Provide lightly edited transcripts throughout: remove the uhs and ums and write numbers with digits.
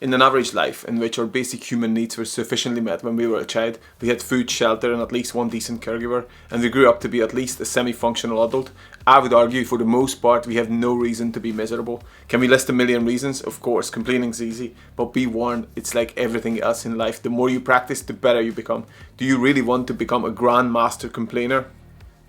In an average life in which our basic human needs were sufficiently met when we were a child, we had food, shelter and at least one decent caregiver, and we grew up to be at least a semi-functional adult, I would argue for the most part we have no reason to be miserable. Can we list a million reasons? Of course, complaining is easy, but be warned, it's like everything else in life. The more you practice, the better you become. Do you really want to become a grandmaster complainer?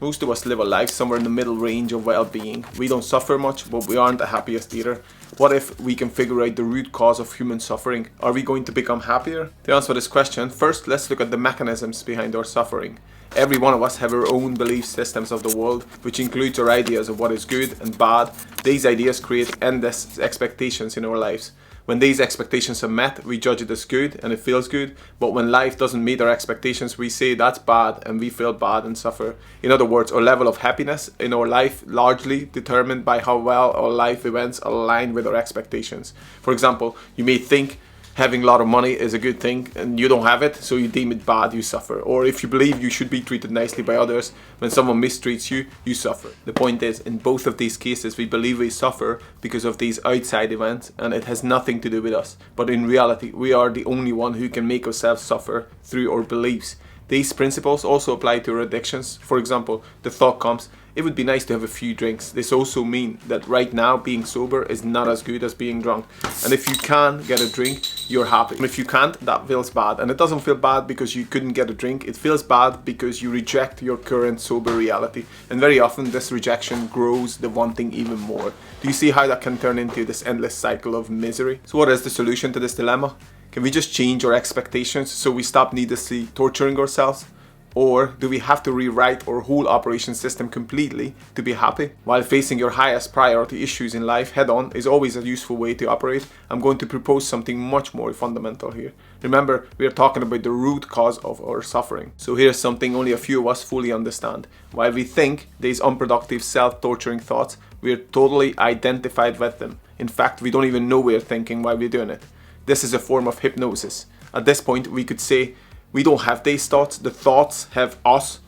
Most of us live a life somewhere in the middle range of well-being. We don't suffer much, but we aren't the happiest either. What if we can figure out the root cause of human suffering? Are we going to become happier? To answer this question, first let's look at the mechanisms behind our suffering. Every one of us have our own belief systems of the world, which includes our ideas of what is good and bad. These ideas create endless expectations in our lives. When these expectations are met, we judge it as good and it feels good, but when life doesn't meet our expectations, we say that's bad and we feel bad and suffer. In other words, our level of happiness in our life largely determined by how well our life events align with our expectations. For example, you may think having a lot of money is a good thing and you don't have it, so you deem it bad, you suffer. Or if you believe you should be treated nicely by others, when someone mistreats you, you suffer. The point is, in both of these cases, we believe we suffer because of these outside events and it has nothing to do with us. But in reality, we are the only one who can make ourselves suffer through our beliefs. These principles also apply to our addictions. For example, the thought comes, it would be nice to have a few drinks. This also means that right now being sober is not as good as being drunk. And if you can get a drink, you're happy. And if you can't, that feels bad. And it doesn't feel bad because you couldn't get a drink. It feels bad because you reject your current sober reality. And very often this rejection grows the wanting even more. Do you see how that can turn into this endless cycle of misery? So what is the solution to this dilemma? Can we just change our expectations so we stop needlessly torturing ourselves? Or do we have to rewrite our whole operation system completely to be happy? While facing your highest priority issues in life head on is always a useful way to operate, I'm going to propose something much more fundamental here. Remember, we are talking about the root cause of our suffering. So here's something only a few of us fully understand. While we think these unproductive self-torturing thoughts, we are totally identified with them. In fact, we don't even know we're thinking while we're doing it. This is a form of hypnosis. At this point, we could say, we don't have these thoughts, the thoughts have us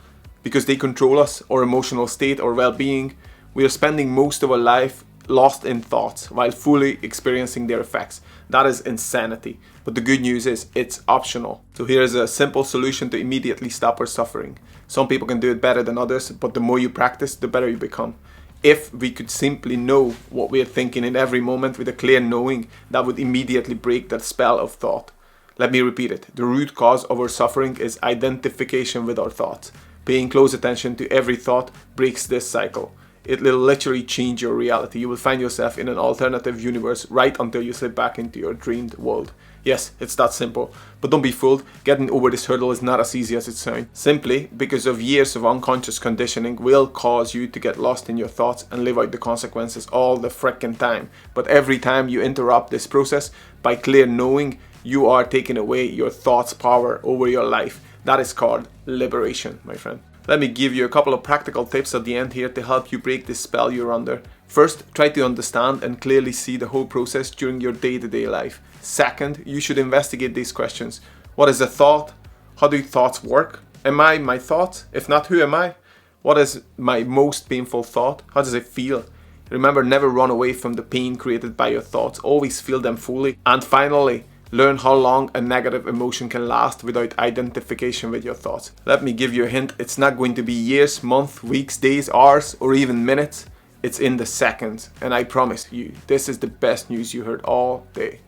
because they control us, our emotional state, our well-being. We are spending most of our life lost in thoughts while fully experiencing their effects. That is insanity. But the good news is it's optional. So here is a simple solution to immediately stop our suffering. Some people can do it better than others, but the more you practice, the better you become. If we could simply know what we are thinking in every moment with a clear knowing, that would immediately break that spell of thought. Let me repeat it. The root cause of our suffering is identification with our thoughts. Paying close attention to every thought breaks this cycle. It will literally change your reality. You will find yourself in an alternative universe right until you slip back into your dreamed world. Yes, it's that simple. But don't be fooled. Getting over this hurdle is not as easy as it sounds. Simply because of years of unconscious conditioning will cause you to get lost in your thoughts and live out the consequences all the frickin' time. But every time you interrupt this process, by clear knowing, you are taking away your thoughts' power over your life. That is called liberation, my friend. Let me give you a couple of practical tips at the end here to help you break this spell you're under. First, try to understand and clearly see the whole process during your day-to-day life. Second, you should investigate these questions. What is a thought? How do thoughts work? Am I my thoughts? If not, who am I? What is my most painful thought? How does it feel? Remember, never run away from the pain created by your thoughts. Always feel them fully. And finally, learn how long a negative emotion can last without identification with your thoughts. Let me give you a hint. It's not going to be years, months, weeks, days, hours, or even minutes. It's in the seconds. And I promise you, this is the best news you heard all day.